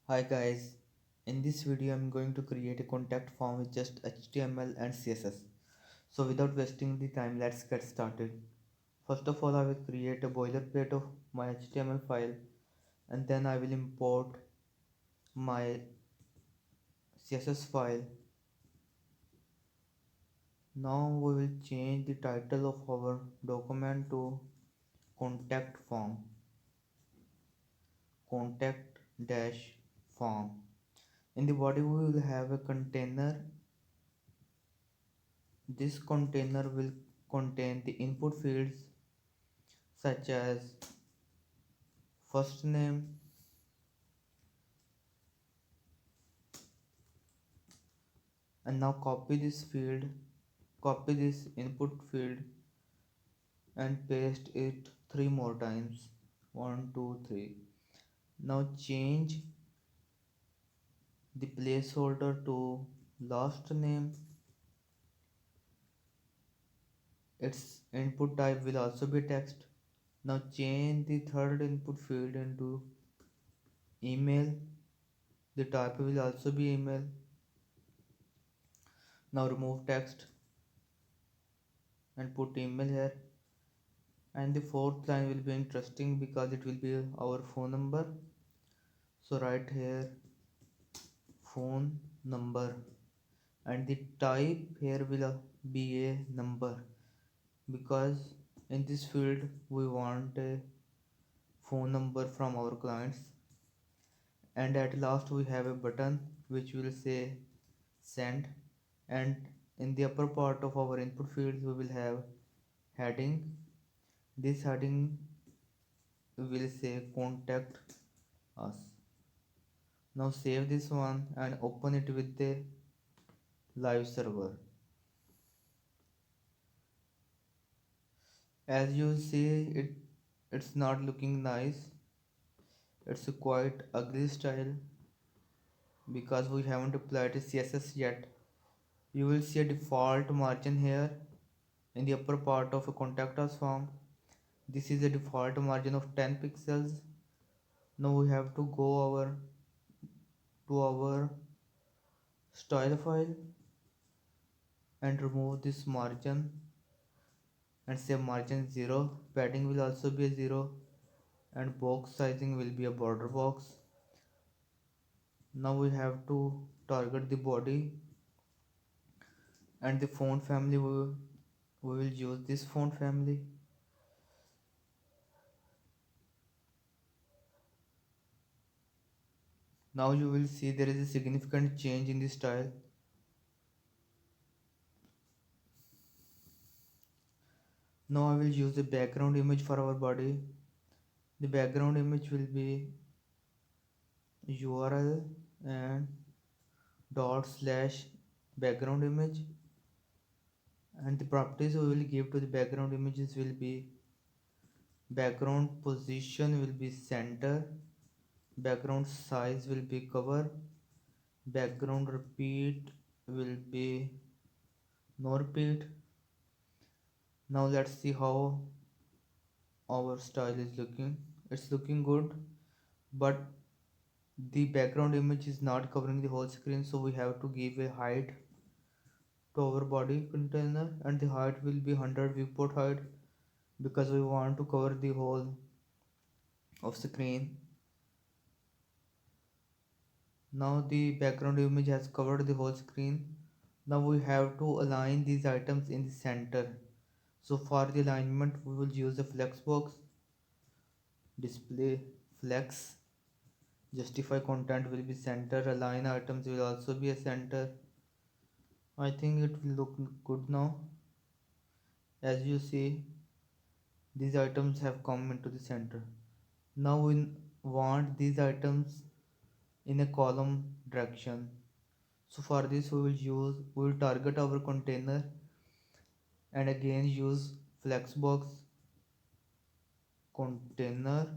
Hi guys, in this video I'm going to create a contact form with just HTML and CSS. So without wasting the time, let's get started. First of all, I will create a boilerplate of my HTML file and then I will import my CSS file. Now we will change the title of our document to contact form, contact dash form. In the body we will have a container. This container will contain the input fields such as first name, and now copy this input field and paste it three more times. One, two, three. Now change the placeholder to last name. Its input type will also be text. Now change the third input field into email. The type will also be email. Now remove text and put email here. And the fourth line will be interesting because it will be our phone number. So write here phone number, and the type here will be a number because in this field we want a phone number from our clients. And at last we have a button which will say send, and in the upper part of our input fields we will have heading. This heading will say contact us. Now save this one and open it with the live server. As you see, it's not looking nice. It's a quite ugly style because we haven't applied CSS yet. You will see a default margin here in the upper part of a contact us form. This is a default margin of 10 pixels. Now we have to go over to our style file and remove this margin and say margin 0. Padding will also be a 0 and box sizing will be a border box. Now we have to target the body and the font family. We will use this font family. Now you will see there is a significant change in the style. Now I will use the background image for our body. The background image will be URL and dot slash background image, and the properties we will give to the background images will be background position will be center, background size will be cover, background repeat will be no repeat. Now let's see how our style is looking. It's looking good, but the background image is not covering the whole screen, so we have to give a height to our body container, and the height will be 100 viewport height because we want to cover the whole of screen. Now the background image has covered the whole screen. Now we have to align these items in the center. So for the alignment we will use the flex box, display flex, justify content will be center, align items will also be a center. I think it will look good now. As you see, these items have come into the center. Now we want these items in a column direction. So for this we will target our container and again use flexbox container,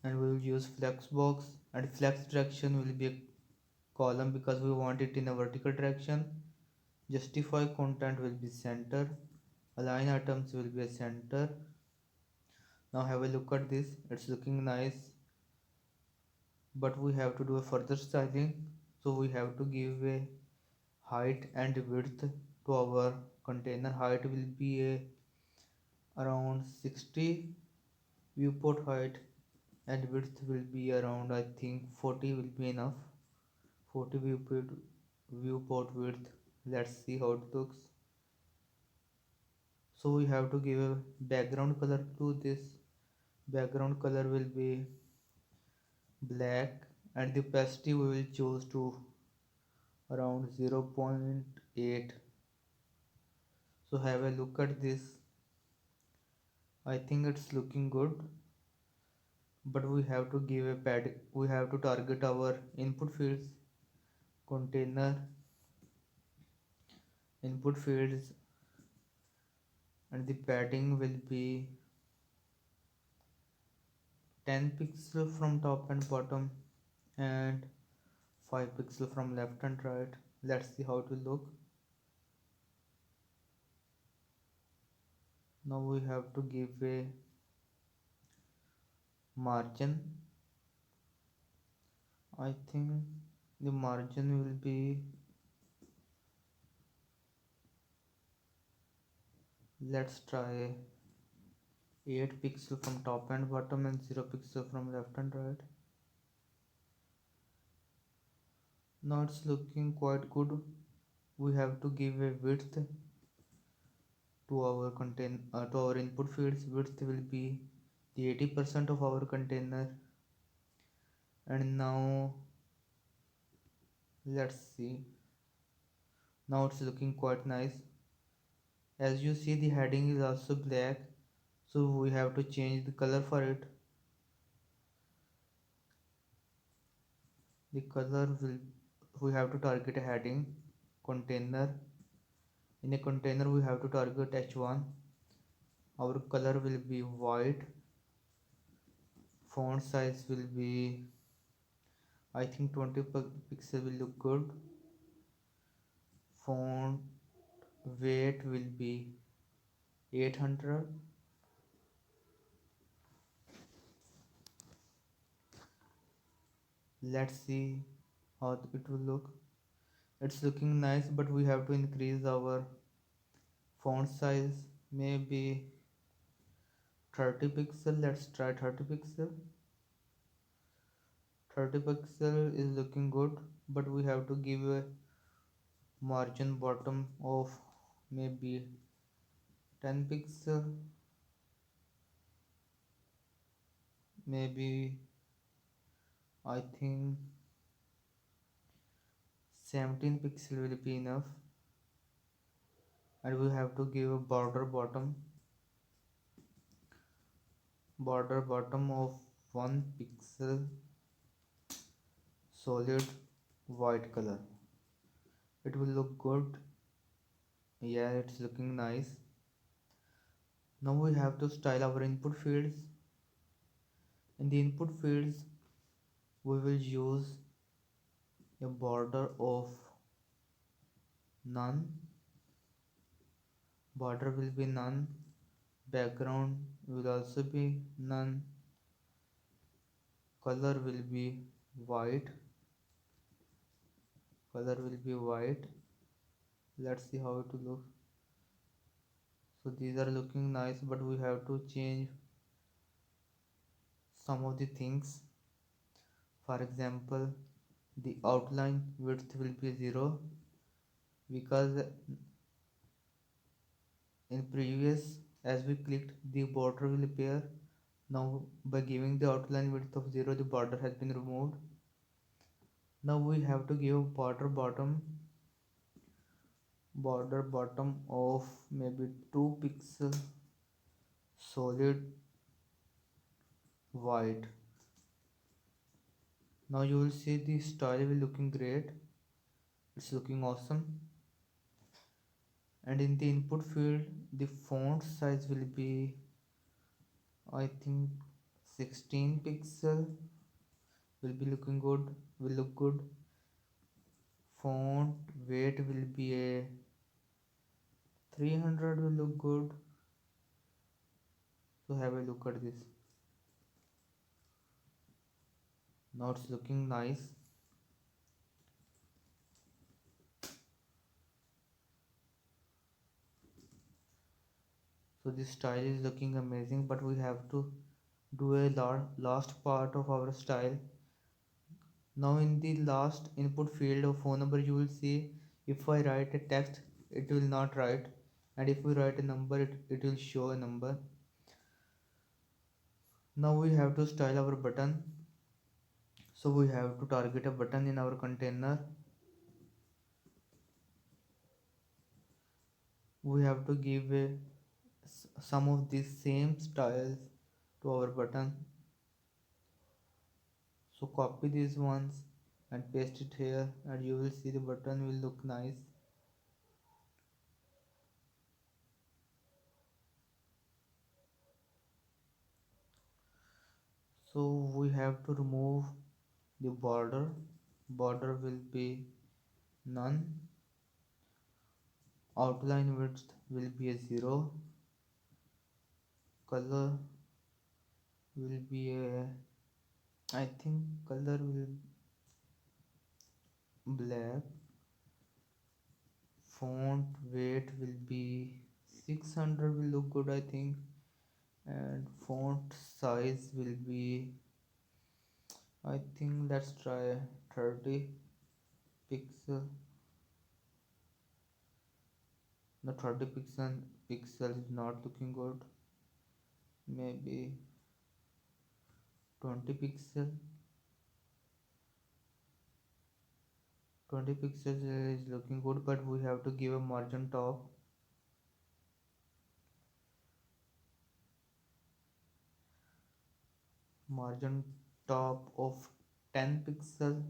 and we will use flexbox, and flex direction will be a column because we want it in a vertical direction. Justify content will be center, align items will be a center. Now have a look at this, it's looking nice. but we have to do a further styling. So we have to give a height and width to our container. Height will be a around 60 viewport height, and width will be around, I think 40 will be enough. 40 viewport width. Let's see how it looks. So we have to give a background color to this. Background color will be black, and the opacity we will choose to around 0.8. So have a look at this. I think it's looking good, but we have to give a pad. We have to target our input fields. Container input fields, and the padding will be 10 pixel from top and bottom, and 5 pixel from left and right. Let's see how it will look. Now we have to give a margin. I think the margin will be, let's try 8 pixel from top and bottom and 0 pixel from left and right. Now it's looking quite good. We have to give a width to our to our input fields. Width will be the 80% of our container. And now let's see. Now it's looking quite nice. As you see, the heading is also black, so we have to change the color for it. The color will, we have to target a heading. Container, in a container we have to target h1. Our color will be white. Font size will be, I think 20 pixel will look good. Font weight will be 800. Let's see how it will look. It's looking nice, but we have to increase our font size, maybe 30 pixel. Let's try 30 pixel. 30 pixel is looking good, but we have to give a margin bottom of maybe 10 pixel, maybe I think 17 pixel will be enough. And we have to give a border bottom of 1 pixel, solid white color. It will look good. Yeah, it's looking nice. Now we have to style our input fields. In the input fields we will use a border of none. Border will be none. Background will also be none. Color will be white. Color will be white. Let's see how it will look. So these are looking nice, but we have to change some of the things. For example, the outline width will be 0, because in previous, as we clicked, the border will appear. Now by giving the outline width of 0, the border has been removed. Now we have to give border bottom of maybe 2 pixel, solid white. Now you will see the style will looking great. It's looking awesome. And in the input field, the font size will be, I think 16 pixel will be looking good, will look good. Font weight will be a 300, will look good. So have a look at this. Now it's looking nice. So this style is looking amazing, but we have to do a last part of our style. Now in the last input field of phone number, you will see if I write a text, it will not write, and if we write a number, it will show a number. Now we have to style our button. So we have to target a button in our container. We have to give some of these same styles to our button. So copy these ones and paste it here, and you will see the button will look nice. So we have to remove the border will be none, outline width will be a 0, color will be a, I think color will black, font weight will be 600, will look good I think, and font size will be, I think let's try 30 pixel. The 30 pixel is not looking good, maybe 20 pixel. 20 pixels is looking good, but we have to give a margin top of 10 pixel.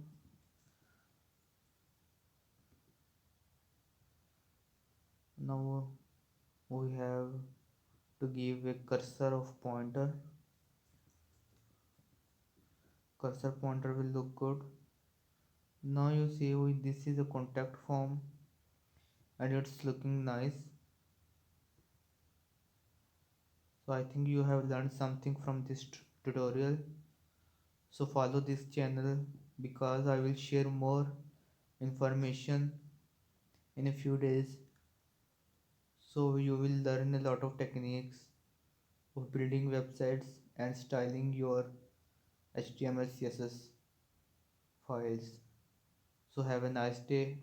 Now we have to give a cursor pointer will look good. Now you see this is a contact form and it's looking nice. So I think you have learned something from this tutorial. So follow this channel because I will share more information in a few days. So you will learn a lot of techniques of building websites and styling your HTML CSS files. So have a nice day.